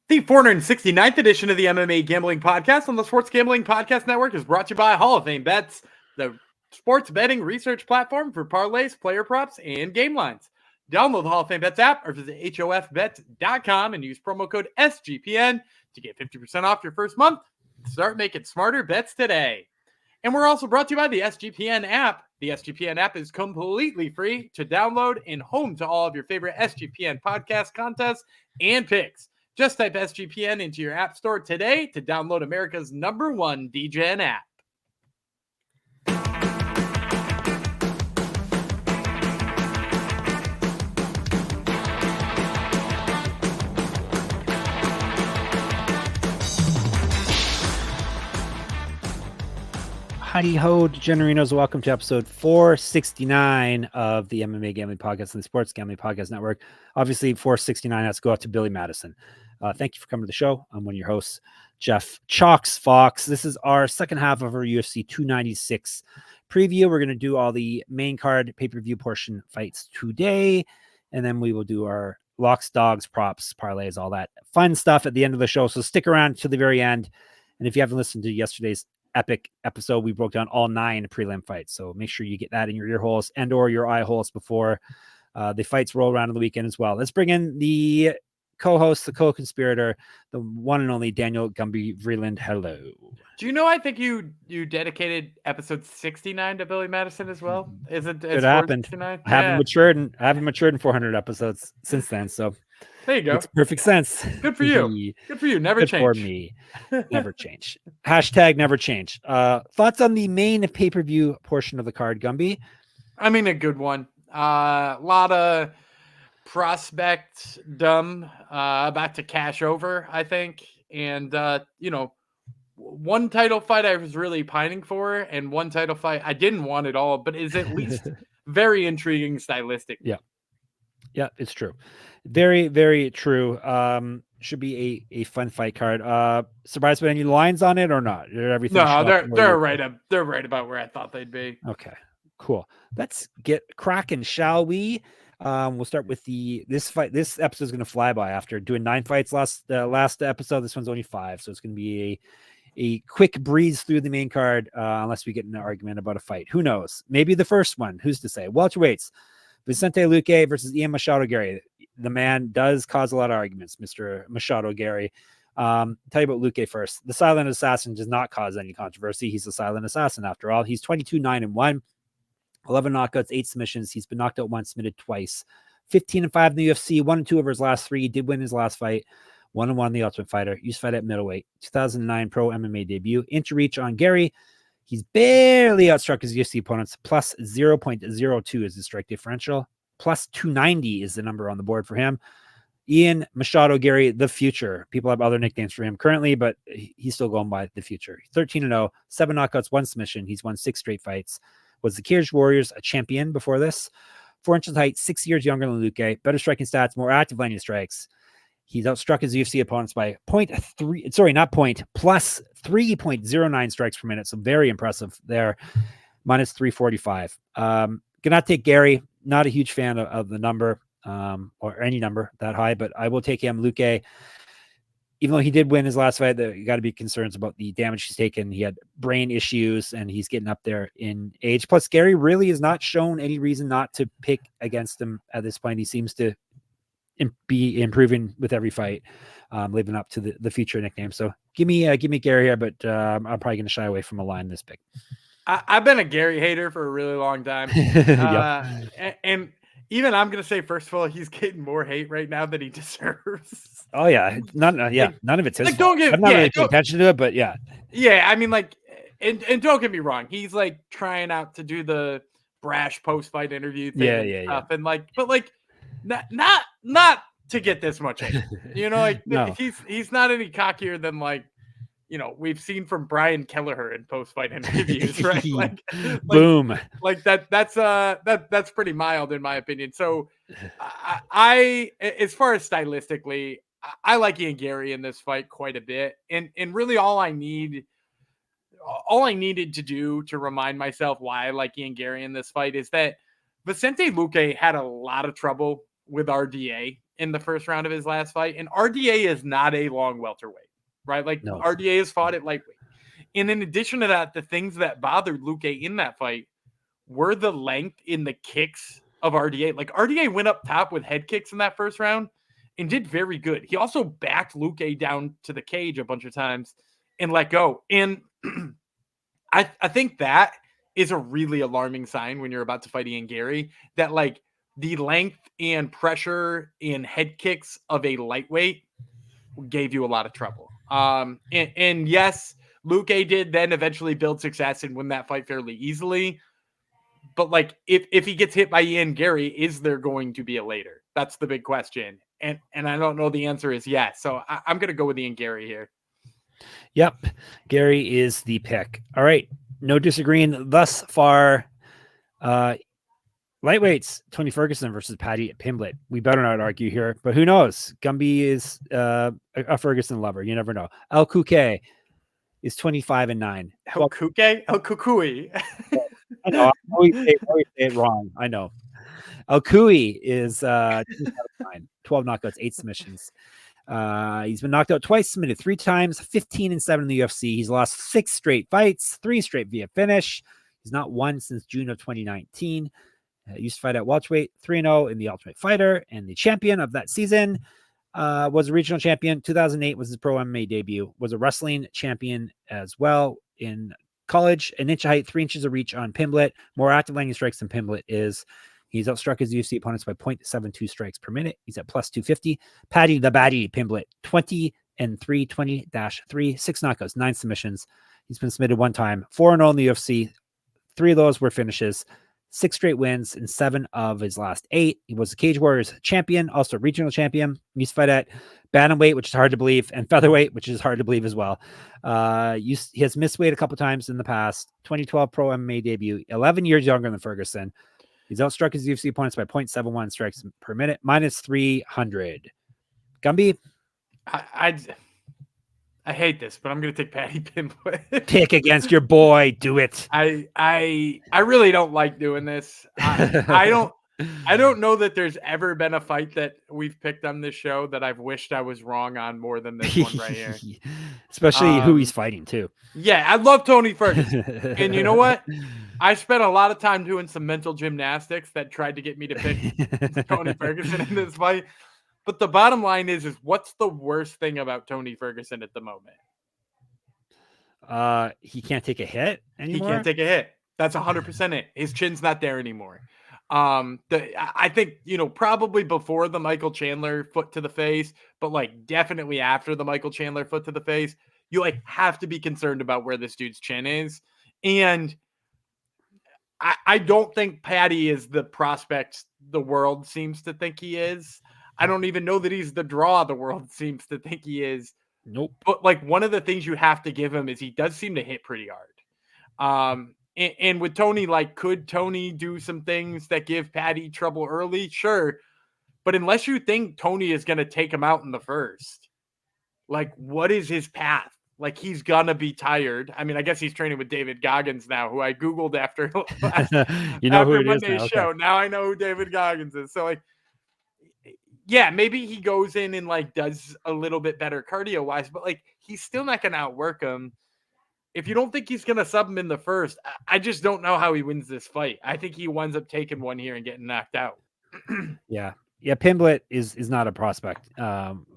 The 469th edition of the MMA Gambling Podcast on the Sports Gambling Podcast Network is brought to you by Hall of Fame Bets, the sports betting research platform for parlays, player props, and game lines. Download the Hall of Fame Bets app or visit hofbets.com and use promo code SGPN to get 50% off your first month. Start making smarter bets today. And we're also brought to you by the SGPN app. The SGPN app is completely free to download and home to all of your favorite SGPN podcast contests and picks. Just type SGPN into your app store today to download America's #1 DGen app. Howdy ho, Degenerinos. Welcome to episode 469 of the MMA Gambling Podcast and the Sports Gambling Podcast Network. Obviously, 469 has to go out to Billy Madison. Thank you for coming to the show. I'm one of your hosts, Jeff Chalks Fox. This is our second half of our UFC 296 preview. We're going to do all the main card pay-per-view portion fights today, and then we will do our locks, dogs, props, parlays, all that fun stuff at the end of the show. So stick around to the very end. And if you haven't listened to yesterday's epic episode, we broke down all 9 prelim fights. So make sure you get that in your ear holes and or your eye holes before the fights roll around on the weekend as well. Let's bring in the co-host, the co-conspirator, the one and only Daniel Gumby Vreeland. Hello. Do you know, I think you dedicated episode 69 to Billy Madison as well? Is it? It happened. I haven't matured in 400 episodes since then. So there you go. Makes perfect sense. Good for you. Good for you. Never Good change. for me. Never change. Hashtag never change. Thoughts on the main pay-per-view portion of the card, Gumby? I mean, a good one. A lot of prospect dumb about to cash over, I think. And, one title fight I was really pining for, and one title fight I didn't want at all, but is at least very intriguing stylistic. Yeah, it's true. Very, very true. Should be a fun fight card. Surprised by any lines on it or not? Everything. No, they're right up. They're right about where I thought they'd be. Okay, cool. Let's get cracking, shall we? We'll start with this fight. This episode is going to fly by after doing 9 fights last episode. This one's only 5, so it's going to be a quick breeze through the main card, unless we get in an argument about a fight. Who knows? Maybe the first one. Who's to say? Welterweights. Vicente Luque versus Ian Machado Garry. The man does cause a lot of arguments, Mr. Machado Garry. Tell you about Luque first. The silent assassin does not cause any controversy. He's a silent assassin after all. He's 22-9-1, 11 knockouts, 8 submissions. He's been knocked out once, submitted twice. 15-5 in the UFC, 1-2 over his last 3. He did win his last fight. 1-1 in the Ultimate Fighter. Used to fight at middleweight. 2009 pro MMA debut. Inch reach on Garry. He's barely outstruck his UFC opponents. Plus 0.02 is his strike differential. Plus 290 is the number on the board for him. Ian Machado Garry, the future. People have other nicknames for him currently, but he's still going by the future. 13-0, 7 knockouts, 1 submission. He's won 6 straight fights. Was the Cage Warriors a champion before this? 4 inches height, 6 years younger than Luque. Better striking stats, more active landing strikes. He's outstruck his UFC opponents by plus 3.09 strikes per minute. So very impressive there. Minus 345. Gonna take Garry. Not a huge fan of the number or any number that high, but I will take him. Luque, even though he did win his last fight, you got to be concerned about the damage he's taken. He had brain issues and he's getting up there in age. Plus, Garry really has not shown any reason not to pick against him at this point. He seems to be improving with every fight, living up to the future nickname. So give me Garry here, but I'm probably going to shy away from a line this big. I've been a Garry hater for a really long time. And even I'm going to say, first of all, he's getting more hate right now than he deserves. Oh yeah. None of it's his fault. I'm not really paying attention to it, but yeah. Yeah. I mean, like, and don't get me wrong. He's like trying out to do the brash post-fight interview thing. Yeah. And like, but like, not to get this much hate. Like No. he's not any cockier than like, we've seen from Brian Kelleher in post-fight interviews, right? Boom. Like that's pretty mild in my opinion. So I as far as stylistically, I like Ian Garry in this fight quite a bit. And really all I needed to do to remind myself why I like Ian Garry in this fight is that Vicente Luque had a lot of trouble with RDA in the first round of his last fight. And RDA is not a long welterweight, right? Like No. RDA has fought at lightweight. And in addition to that, the things that bothered Luque in that fight were the length in the kicks of RDA. Like RDA went up top with head kicks in that first round and did very good. He also backed Luque down to the cage a bunch of times and let go. And I think that is a really alarming sign when you're about to fight Ian Garry, that like the length and pressure and head kicks of a lightweight gave you a lot of trouble. And yes, Luque did then eventually build success and win that fight fairly easily. But like, if he gets hit by Ian Garry, is there going to be a later? That's the big question. And I don't know. The answer is yes. So I'm going to go with Ian Garry here. Yep. Garry is the pick. All right. No disagreeing thus far. Lightweights, Tony Ferguson versus Paddy Pimblett. We better not argue here, but who knows? Gumby is a Ferguson lover. You never know. El Cuque is 25-9. El Cuque? El Cucuy. I know. I always say it wrong. I know. El Cuy is 12 knockouts, 8 submissions. He's been knocked out twice, submitted 3 times, 15-7 in the UFC. He's lost 6 straight fights, 3 straight via finish. He's not won since June of 2019. Used to fight at welterweight, 3-0 in the Ultimate Fighter, and the champion of that season was a regional champion. 2008 was his pro MMA debut. Was a wrestling champion as well in college. An inch of height, 3 inches of reach on Pimblett. More active landing strikes than Pimblett is. He's outstruck his UFC opponents by 0.72 strikes per minute. He's at plus 250. Paddy the Baddy Pimblett, 20-3, 20-3, 6 knockouts, 9 submissions. He's been submitted 1 time, 4-0 in the UFC. 3 of those were finishes. 6 straight wins in 7 of his last 8. He was the Cage Warriors champion, also regional champion. He used to fight at bantamweight, which is hard to believe, and featherweight, which is hard to believe as well. He has missed weight a couple times in the past. 2012 pro MMA debut, 11 years younger than Ferguson. He's outstruck his UFC opponents by 0.71 strikes per minute, minus 300. Gumby? I hate this, but I'm going to take Paddy Pimblett. Pick against your boy. Do it. I really don't like doing this. I don't know that there's ever been a fight that we've picked on this show that I've wished I was wrong on more than this one right here. Especially who he's fighting too. Yeah, I love Tony Ferguson. And you know what? I spent a lot of time doing some mental gymnastics that tried to get me to pick Tony Ferguson in this fight. But the bottom line is what's the worst thing about Tony Ferguson at the moment? He can't take a hit anymore. He can't take a hit. That's 100% it. His chin's not there anymore. I think, probably before the Michael Chandler foot to the face, but like definitely after the Michael Chandler foot to the face, you like have to be concerned about where this dude's chin is. And I don't think Paddy is the prospect the world seems to think he is. I don't even know that he's the draw the world seems to think he is. Nope. But like one of the things you have to give him is he does seem to hit pretty hard. And with Tony, like, could Tony do some things that give Paddy trouble early? Sure. But unless you think Tony is going to take him out in the first, like, what is his path? Like, he's going to be tired. I mean, I guess he's training with David Goggins now, who I Googled after, after Monday's show. Okay. Now I know who David Goggins is. So, like, yeah, maybe he goes in and, like, does a little bit better cardio-wise, but, like, he's still not going to outwork him. If you don't think he's going to sub him in the first, I just don't know how he wins this fight. I think he winds up taking one here and getting knocked out. Yeah. Pimblett is not a prospect,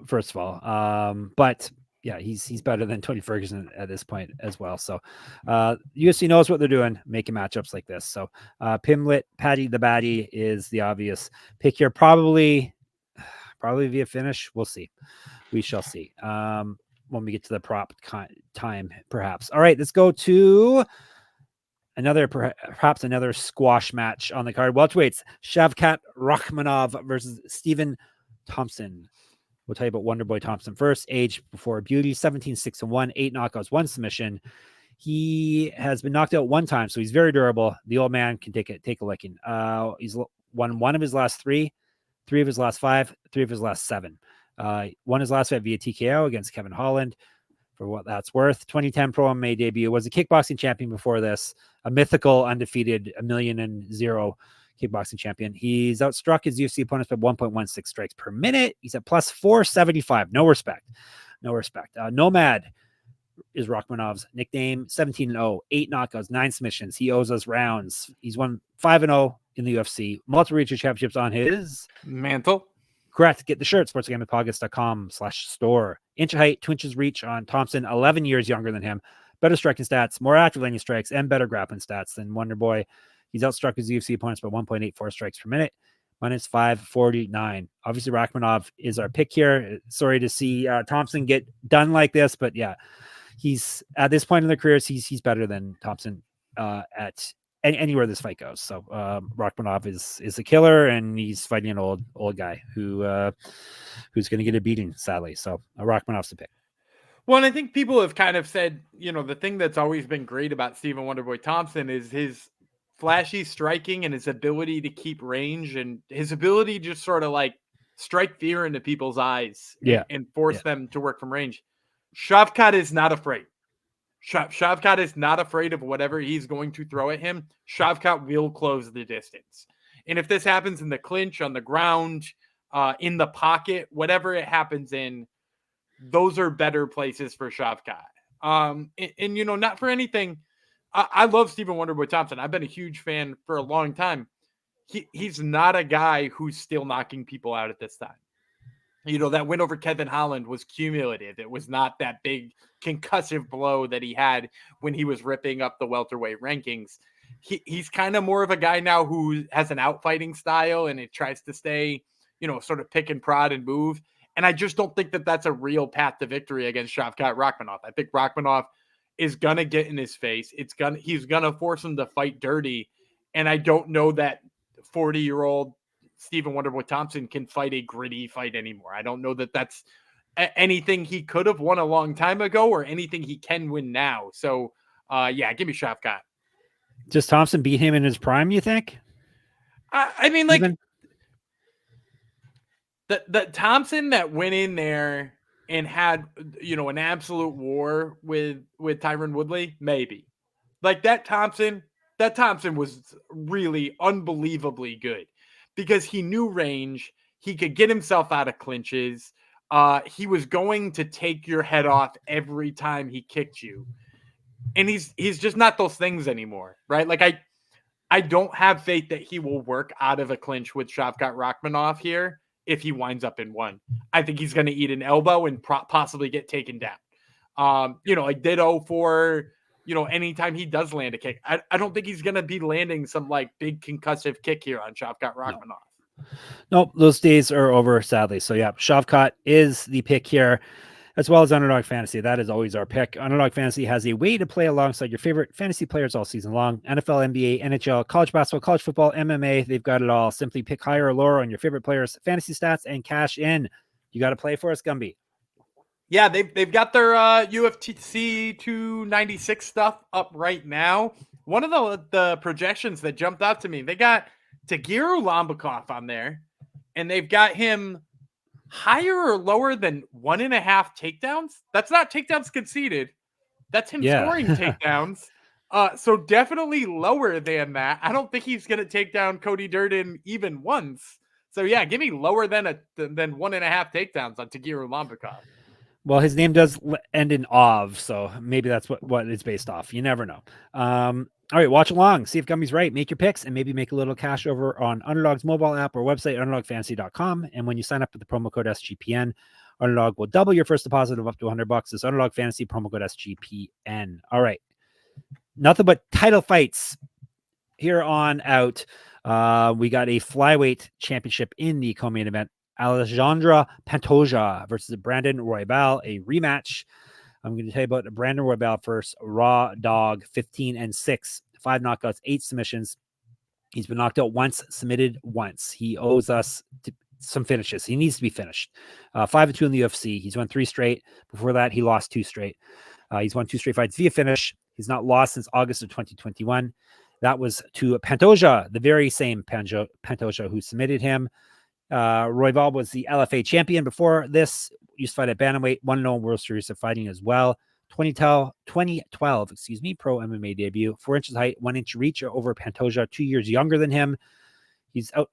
first of all. But yeah, he's better than Tony Ferguson at this point as well. So UFC knows what they're doing, making matchups like this. So Pimblett, Paddy the Baddy is the obvious pick here. Probably via finish. We'll see. We shall see. When we get to the prop time, perhaps. All right, let's go to perhaps another squash match on the card. Welterweights, Shavkat Rakhmonov versus Stephen Thompson. We'll tell you about Wonderboy Thompson first. Age before beauty, 17-6-1, 8 knockouts, 1 submission. He has been knocked out 1 time, so he's very durable. The old man can take a licking. He's won 1 of his last 3, 3 of his last 5, 3 of his last 7. Won his last fight via TKO against Kevin Holland, for what that's worth. 2010 Pro MMA debut. Was a kickboxing champion before this. A mythical undefeated 1,000,000 kickboxing champion. He's outstruck his UFC opponents by 1.16 strikes per minute. He's at plus 475. No respect. Nomad is Rakhmonov's nickname. 17-0, 8 knockouts, 9 submissions. He owes us rounds. He's won 5-0 in the UFC. Multiple regional championships on his mantle. Correct. Get the shirt, sportsgamblingpodcast.com/store. Inch height, 2 inches reach on Thompson, 11 years younger than him. Better striking stats, more active landing strikes, and better grappling stats than Wonderboy. He's outstruck his UFC opponents by 1.84 strikes per minute. Minus 549. Obviously, Rakhmonov is our pick here. Sorry to see Thompson get done like this, but yeah, he's at this point in their careers, he's better than Thompson at anywhere this fight goes. So Rakhmonov is a killer, and he's fighting an old guy who's going to get a beating, sadly. So Rakhmonov's the pick. Well, and I think people have kind of said, the thing that's always been great about Stephen Wonderboy Thompson is his flashy striking and his ability to keep range and his ability to just sort of like strike fear into people's eyes and force them to work from range. Shavkat is not afraid. Shavkat is not afraid of whatever he's going to throw at him. Shavkat will close the distance. And if this happens in the clinch, on the ground, in the pocket, whatever it happens in, those are better places for Shavkat. And not for anything. I love Stephen Wonderboy Thompson. I've been a huge fan for a long time. He's not a guy who's still knocking people out at this time. That win over Kevin Holland was cumulative. It was not that big concussive blow that he had when he was ripping up the welterweight rankings. He's kind of more of a guy now who has an outfighting style, and it tries to stay, sort of pick and prod and move. And I just don't think that that's a real path to victory against Shavkat Rakhmonov. I think Rakhmonov is going to get in his face. He's going to force him to fight dirty. And I don't know that 40-year-old Stephen Wonderboy Thompson can fight a gritty fight anymore. I don't know that that's anything he could have won a long time ago or anything he can win now. So, give me Shavkat. Does Thompson beat him in his prime, you think? I mean, like, the Thompson that went in there and had, an absolute war with Tyron Woodley, maybe. Like that Thompson was really unbelievably good because he knew range. He could get himself out of clinches. He was going to take your head off every time he kicked you. And he's just not those things anymore, right? Like I don't have faith that he will work out of a clinch with Shavkat Rakhmonov here if he winds up in one. I think he's going to eat an elbow and possibly get taken down. Like ditto for, anytime he does land a kick. I don't think he's going to be landing some like big concussive kick here on Shavkat Rakhmonov. Nope, those days are over, sadly. So yeah, Shavkat is the pick here, as well as Underdog Fantasy. That is always our pick. Underdog Fantasy has a way to play alongside your favorite fantasy players all season long. NFL, NBA, NHL, college basketball, college football, MMA. They've got it all. Simply pick higher or lower on your favorite players' fantasy stats and cash in. You got to play for us, Gumby. Yeah, they've got their UFC 296 stuff up right now. One of the projections that jumped out to me, they got Tagiru Lambakov on there, and they've got him higher or lower than 1.5 takedowns. That's not takedowns conceded. That's him scoring takedowns. So definitely lower than that. I don't think he's going to take down Cody Durden even once. So yeah, give me lower than 1.5 takedowns on Tagiru Lambakov. Well, his name does end in Ov, so maybe that's what it's based off. You never know. All right, watch along. See if Gumby's right. Make your picks and maybe make a little cash over on Underdog's mobile app or website, underdogfantasy.com. And when you sign up with the promo code SGPN, Underdog will double your first deposit of up to $100. It's Underdog Fantasy, promo code SGPN. All right. Nothing but title fights here on out. We got a flyweight championship in the co-main event. Alexandre Pantoja versus Brandon Royval, a rematch. I'm going to tell you about Brandon Royval first. Raw dog, 15-6, 5 knockouts, 8 submissions. He's been knocked out once, submitted once. He owes us some finishes. He needs to be finished. 5-2 in the UFC. He's won 3 straight. Before that, he lost 2 straight. He's won 2 straight fights via finish. He's not lost since August of 2021. That was to Pantoja, the very same Pantoja who submitted him. Royval was the LFA champion before this. Used to fight at bantamweight, 1-0 World Series of Fighting as well. 2012, pro MMA debut. 4 inches height, 1 inch reach over Pantoja, 2 years younger than him.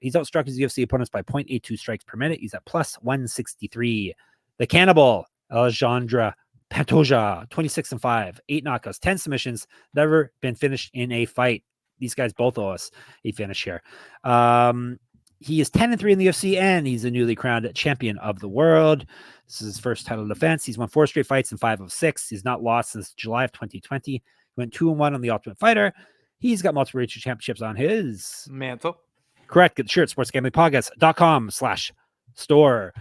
He's outstruck his UFC opponents by 0.82 strikes per minute. He's at plus 163. The Cannibal, Alexandre Pantoja, 26-5, 8 knockouts, 10 submissions, never been finished in a fight. These guys both owe us a finish here. He is 10-3 in the UFC, and he's a newly crowned champion of the world. This is his first title defense. He's won 4 straight fights in 5 of 6. He's not lost since July of 2020. He went 2-1 on the Ultimate Fighter. He's got multiple regional championships on his mantle. Correct. Get the shirt, sportsgamblingpodcast.com/store.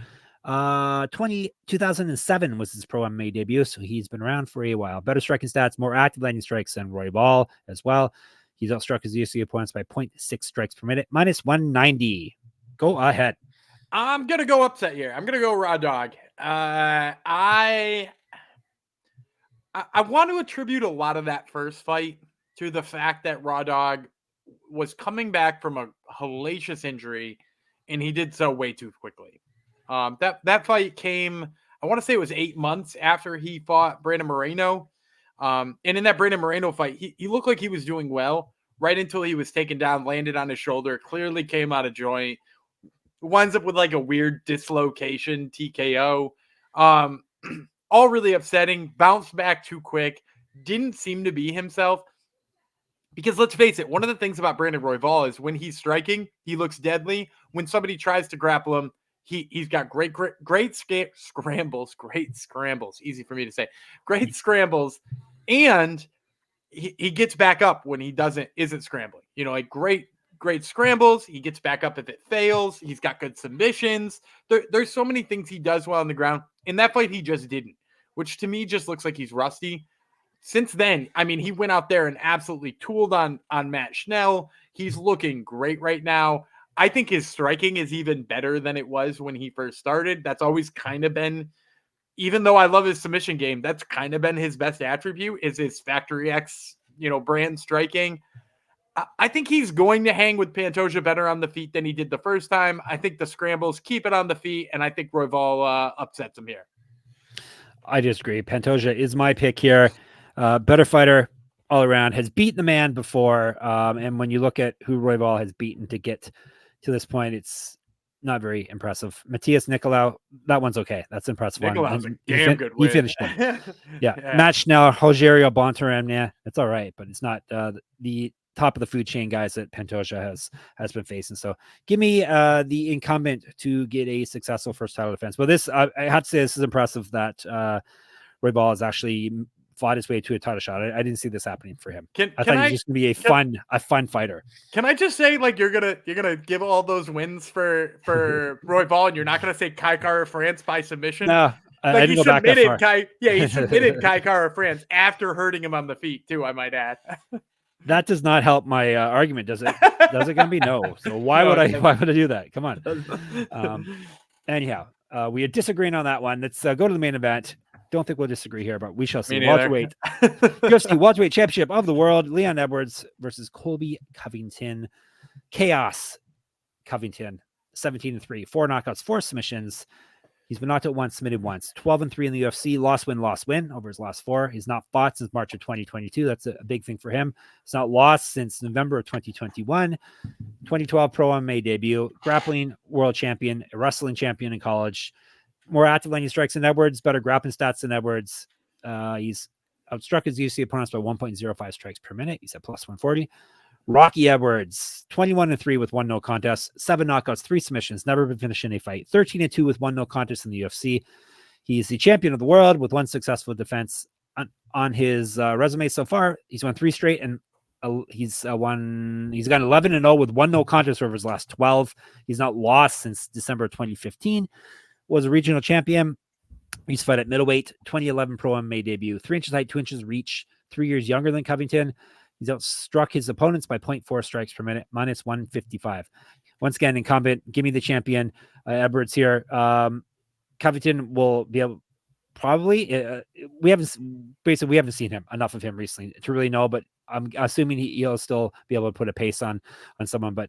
2007 was his pro MMA debut, so he's been around for a while. Better striking stats, more active landing strikes than Royval as well. He's outstruck his UFC opponents by 0.6 strikes per minute, minus 190. Go ahead. I'm going to go upset here. I'm going to go raw dog. I want to attribute a lot of that first fight to the fact that Raw Dog was coming back from a hellacious injury, and he did so way too quickly. That fight came, I want to say it was 8 months after he fought Brandon Moreno. And in that Brandon Moreno fight, he looked like he was doing well right until he was taken down, landed on his shoulder, clearly came out of joint, winds up with like a weird dislocation, TKO. All really upsetting, bounced back too quick, didn't seem to be himself. Because let's face it, one of the things about Brandon Royval is when he's striking, he looks deadly. When somebody tries to grapple him, he's got great scrambles, easy for me to say, great scrambles, and he gets back up when he isn't scrambling. You know, like great scrambles. He gets back up if it fails. He's got good submissions. There's so many things he does well on the ground. In that fight, he just didn't, which to me just looks like he's rusty. Since then, I mean, he went out there and absolutely tooled on Matt Schnell. He's looking great right now. I think his striking is even better than it was when he first started. That's always kind of been, even though I love his submission game, that's kind of been his best attribute is his Factory X, brand striking. I think he's going to hang with Pantoja better on the feet than he did the first time. I think the scrambles keep it on the feet, and I think Royval upsets him here. I disagree. Pantoja is my pick here. Better fighter all around, has beaten the man before. And when you look at who Royval has beaten to get to this point, it's not very impressive. Matthias Nicolau, that one's okay. That's impressive. Nicolau's a damn good win. He finished him. Yeah. Matt Schnell, Rogerio Bontarem, yeah, it's all right, but it's not the top of the food chain guys that Pantoja has been facing. So give me the incumbent to get a successful first title defense. But this, I have to say, this is impressive that Royval has actually fought his way to a title shot. I didn't see this happening for him. I thought he was just gonna be a fun fighter. Can I just say, like, you're gonna give all those wins for Royval, and you're not gonna say Kai Kara France by submission? No, like, I didn't go back that far. He submitted Kai Kara France after hurting him on the feet too, I might add. That does not help my argument, does it? Does it gonna be no? So why would I do that? Come on. Anyhow, we are disagreeing on that one. Let's go to the main event. Don't think we'll disagree here, but we shall see. Welterweight UFC welterweight championship of the world. Leon Edwards versus Colby Covington. Chaos. Covington, 17-3, 4 knockouts, 4 submissions. He's been knocked out once, submitted once. 12-3 in the UFC. Lost win over his last 4. He's not fought since March of 2022. That's a big thing for him. He's not lost since November of 2021. 2012 pro MMA debut. Grappling world champion, a wrestling champion in college. More active landing strikes than Edwards, better grappling stats than Edwards. He's outstruck his UFC opponents by 1.05 strikes per minute. He's at plus 140. Rocky Edwards, 21-3 with 1 no contest, 7 knockouts, 3 submissions, never been finished in a fight. 13-2 with 1 no contest in the UFC. He's the champion of the world with 1 successful defense on his resume so far. He's won 3 straight, and he's gone 11-0 with 1 no contest over his last 12. He's not lost since December 2015. Was a regional champion. He's fought at middleweight, 2011 pro MMA debut, 3 inches height, 2 inches reach, 3 years younger than Covington. He's outstruck his opponents by 0.4 strikes per minute, minus 155. Once again, incumbent, give me the champion. Edwards here. Covington will be able, probably, we haven't seen enough of him recently to really know, but I'm assuming he'll still be able to put a pace on someone, but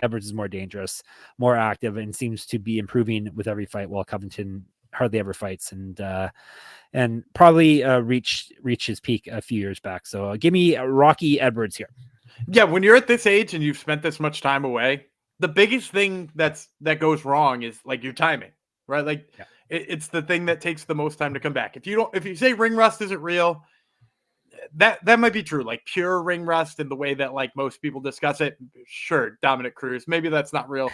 Edwards is more dangerous, more active, and seems to be improving with every fight, while Covington hardly ever fights and probably reach his peak a few years back. So give me Rocky Edwards here. Yeah, when you're at this age and you've spent this much time away, the biggest thing that goes wrong is like your timing, right? Like it's the thing that takes the most time to come back. If you say ring rust isn't real, that might be true. Like pure ring rust in the way that like most people discuss it. Sure, Dominic Cruz, maybe that's not real,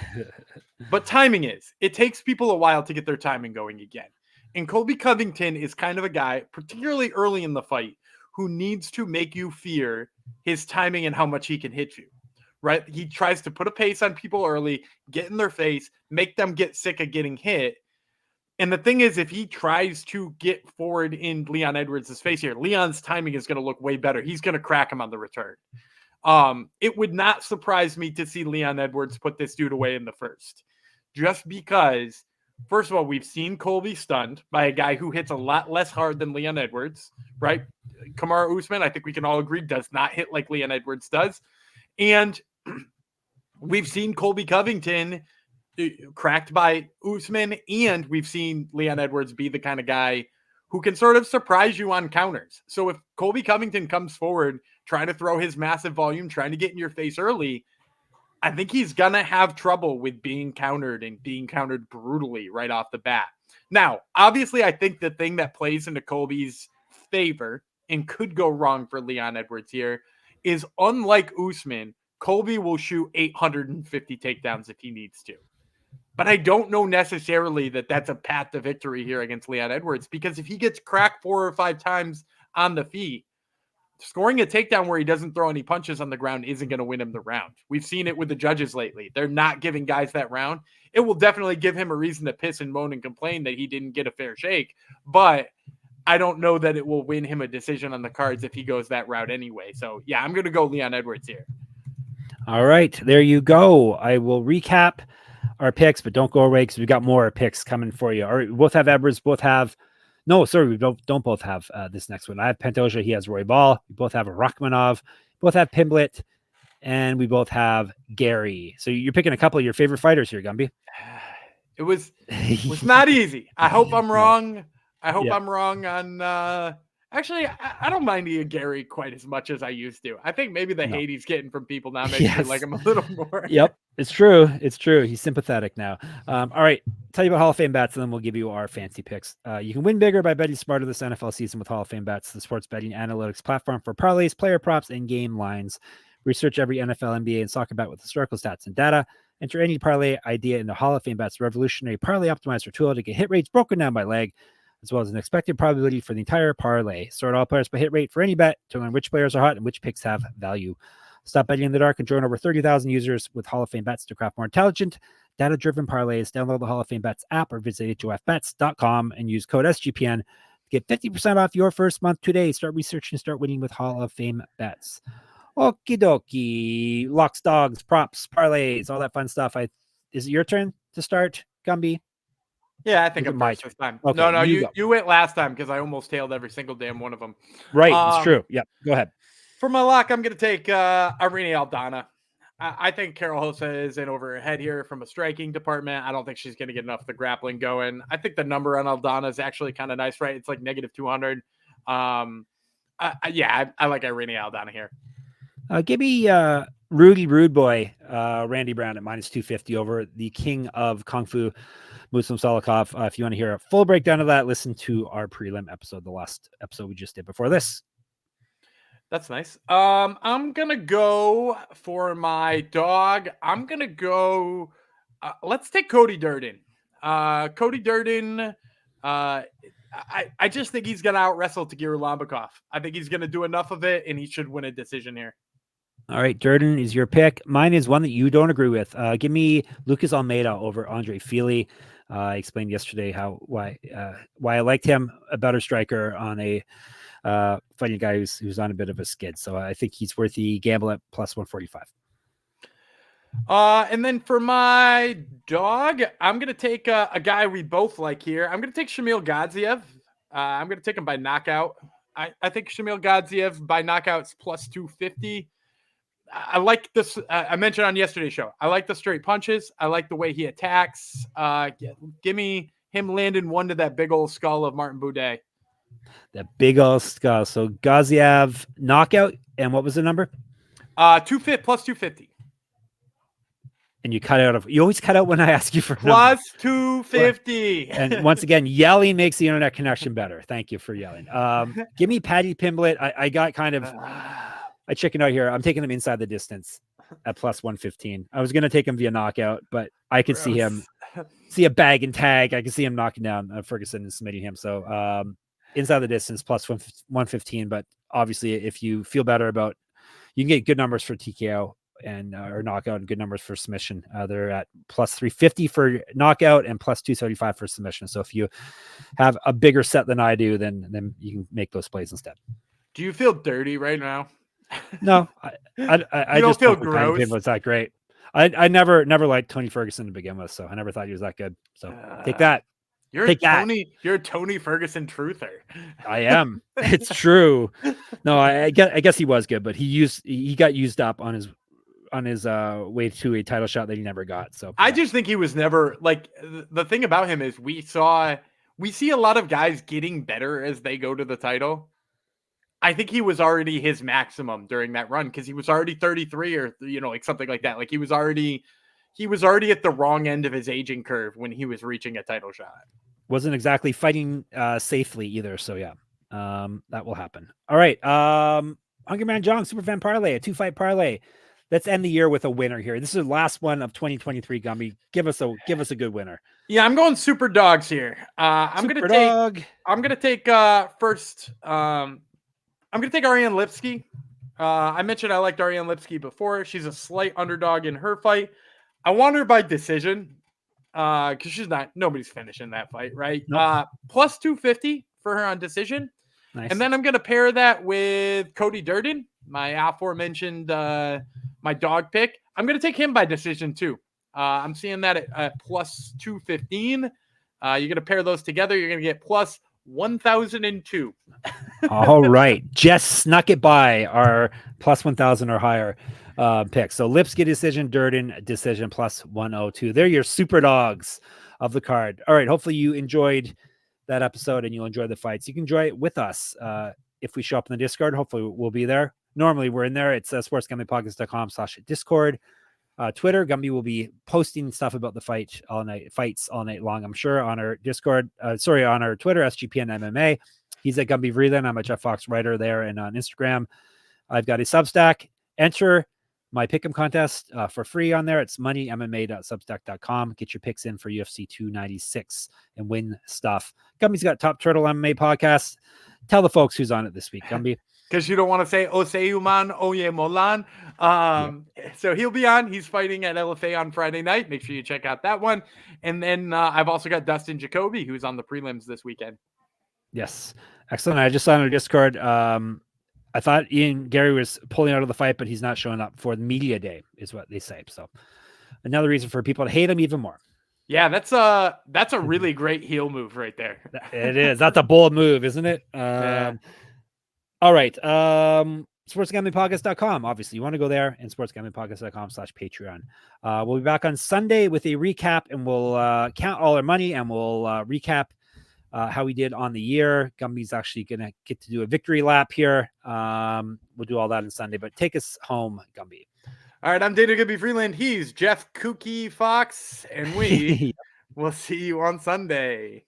but timing is. It takes people a while to get their timing going again. And Colby Covington is kind of a guy, particularly early in the fight, who needs to make you fear his timing and how much he can hit you. Right? He tries to put a pace on people early, get in their face, make them get sick of getting hit. And the thing is, if he tries to get forward in Leon Edwards' face here, Leon's timing is going to look way better. He's going to crack him on the return. It would not surprise me to see Leon Edwards put this dude away in the first. Just because, first of all, we've seen Colby stunned by a guy who hits a lot less hard than Leon Edwards, right? Kamaru Usman, I think we can all agree, does not hit like Leon Edwards does. And we've seen Colby Covington cracked by Usman, and we've seen Leon Edwards be the kind of guy who can sort of surprise you on counters. So if Colby Covington comes forward, trying to throw his massive volume, trying to get in your face early, I think he's going to have trouble with being countered and being countered brutally right off the bat. Now, obviously, I think the thing that plays into Colby's favor and could go wrong for Leon Edwards here is, unlike Usman, Colby will shoot 850 takedowns if he needs to. But I don't know necessarily that that's a path to victory here against Leon Edwards, because if he gets cracked 4 or 5 times on the feet, scoring a takedown where he doesn't throw any punches on the ground isn't going to win him the round. We've seen it with the judges lately. They're not giving guys that round. It will definitely give him a reason to piss and moan and complain that he didn't get a fair shake, but I don't know that it will win him a decision on the cards if he goes that route anyway. So, yeah, I'm going to go Leon Edwards here. All right, there you go. I will recap our picks, but don't go away because we got more picks coming for you. All right, we both have Edwards, we don't both have this next one. I have Pantoja, he has Royval. We both have Rakhmonov, both have Pimblett, and we both have Garry. So you're picking a couple of your favorite fighters here, Gumby. It was not easy. I hope I'm wrong. I'm wrong on actually, I don't mind Ian Garry quite as much as I used to. I think maybe the hate he's getting from people now makes me like him a little more. Yep, it's true. It's true. He's sympathetic now. All right, tell you about Hall of Fame bets, and then we'll give you our fancy picks. You can win bigger by betting smarter this NFL season with Hall of Fame bets, the sports betting analytics platform for parlays, player props, and game lines. Research every NFL, NBA, and soccer bet with historical stats and data. Enter any parlay idea into Hall of Fame bets, revolutionary parlay optimizer tool to get hit rates broken down by leg, as well as an expected probability for the entire parlay. Sort all players by hit rate for any bet to learn which players are hot and which picks have value. Stop betting in the dark and join over 30,000 users with Hall of Fame bets to craft more intelligent, data-driven parlays. Download the Hall of Fame bets app or visit hofbets.com and use code SGPN to get 50% off your first month today. Start researching and start winning with Hall of Fame bets. Okie dokie. Locks, dogs, props, parlays, all that fun stuff. Is it your turn to start, Gumby? Yeah, I think I'm first this time. Okay, no, you went last time because I almost tailed every single damn one of them. Right, it's true. Yeah, go ahead. For my lock, I'm going to take Irene Aldana. I think Carol Hossa is in over her head here from a striking department. I don't think she's going to get enough of the grappling going. I think the number on Aldana is actually kind of nice, right? It's like -200. I like Irene Aldana here. Give me Rudy Rude Boy, Randy Brown at -250 over the king of Kung Fu, Muslim Salikov. If you want to hear a full breakdown of that, listen to our prelim episode, the last episode we just did before this. That's nice. I'm going to go for my dog. I'm going to go, let's take Cody Durden. Cody Durden, I just think he's going to out-wrestle Tagir Lambakov. I think he's going to do enough of it, and he should win a decision here. All right, Durden is your pick. Mine is one that you don't agree with. Give me Lucas Almeida over Andre Fili. I explained yesterday why I liked him, a better striker on a fighting a guy who's on a bit of a skid. So I think he's worth the gamble at +145. And then for my dog, I'm going to take a guy we both like here. I'm going to take Shamil Gadziev. I'm going to take him by knockout. I think Shamil Gadziev by knockout's +250. I like this. I mentioned on yesterday's show, I like the straight punches. I like the way he attacks. Give me him landing one to that big old skull of Martin Boudet. That big old skull. So Gadziev knockout. And what was the number? +250. and you always cut out when I ask you for plus 250. And once again, yelling makes the internet connection better. Thank you for yelling. Give me Paddy Pimblett. I got kind of, I chickened out here. I'm taking him inside the distance at plus 115. I was going to take him via knockout, but I could see a bag and tag. I can see him knocking down Ferguson and submitting him. So inside the distance plus 115. But obviously, if you feel better about, you can get good numbers for TKO and or knockout and good numbers for submission. They're at plus 350 for knockout and plus 275 for submission. So if you have a bigger set than I do, then you can make those plays instead. Do you feel dirty right now? No, I don't just feel don't gross. It's that great. I never liked Tony Ferguson to begin with, so I never thought he was that good. So take that. You're a Tony Ferguson truther. I am. It's true. No, I guess he was good, but he got used up on his way to a title shot that he never got. So I just think he was never like, the thing about him is we see a lot of guys getting better as they go to the title. I think he was already his maximum during that run because he was already 33 or like something like that. Like he was already at the wrong end of his aging curve when he was reaching a title shot. Wasn't exactly fighting safely either. So yeah, that will happen. All right. Hungry Man Jong, Superfan Parlay, a 2-fight parlay. Let's end the year with a winner here. This is the last one of 2023. Gumby, give us a good winner. Yeah, I'm going super dogs here. I'm gonna take first. I'm going to take Ariane Lipski. I mentioned I liked Ariane Lipski before. She's a slight underdog in her fight. I want her by decision because nobody's finishing that fight, right? Nope. Plus 250 for her on decision. Nice. And then I'm going to pair that with Cody Durden, my aforementioned, my dog pick. I'm going to take him by decision too. I'm seeing that at plus 215. You're going to pair those together. You're going to get plus 1,002. All right. Just snuck it by our plus 1,000 or higher picks. So Lipski decision, Durden decision plus 102. They're your super dogs of the card. All right. Hopefully you enjoyed that episode and you'll enjoy the fights. You can enjoy it with us. If we show up in the Discord, hopefully we'll be there. Normally we're in there. It's sportsgamblingpodcast.com/Discord. Twitter, Gumby will be posting stuff about the fights all night long, I'm sure, on our Discord. On our Twitter, SGPN MMA. He's at Gumby Vreeland. I'm a Jeff Fox writer there, and on Instagram, I've got a Substack. Enter my pick'em contest for free on there. It's moneymma.substack.com. Get your picks in for UFC 296 and win stuff. Gumby's got Top Turtle MMA podcast. Tell the folks who's on it this week, Gumby. Because you don't want to say Oseuman Oye Molan. So he'll be on. He's fighting at LFA on Friday night. Make sure you check out that one. And then I've also got Dustin Jacoby, who's on the prelims this weekend. Yes. Excellent. I just saw on our Discord. I thought Garry was pulling out of the fight, but he's not showing up for the media day, is what they say. So another reason for people to hate him even more. Yeah, that's a really great heel move right there. It is. That's a bold move, isn't it? Yeah. All right. Sportsgamblingpodcast.com. Obviously, you want to go there, and sportsgamblingpodcast.com/Patreon. We'll be back on Sunday with a recap, and we'll count all our money, and we'll recap how we did on the year. Gumby's actually going to get to do a victory lap here. We'll do all that on Sunday, but take us home, Gumby. All right. I'm Dana Gumby Freeland. He's Jeff Kooky Fox, and we will see you on Sunday.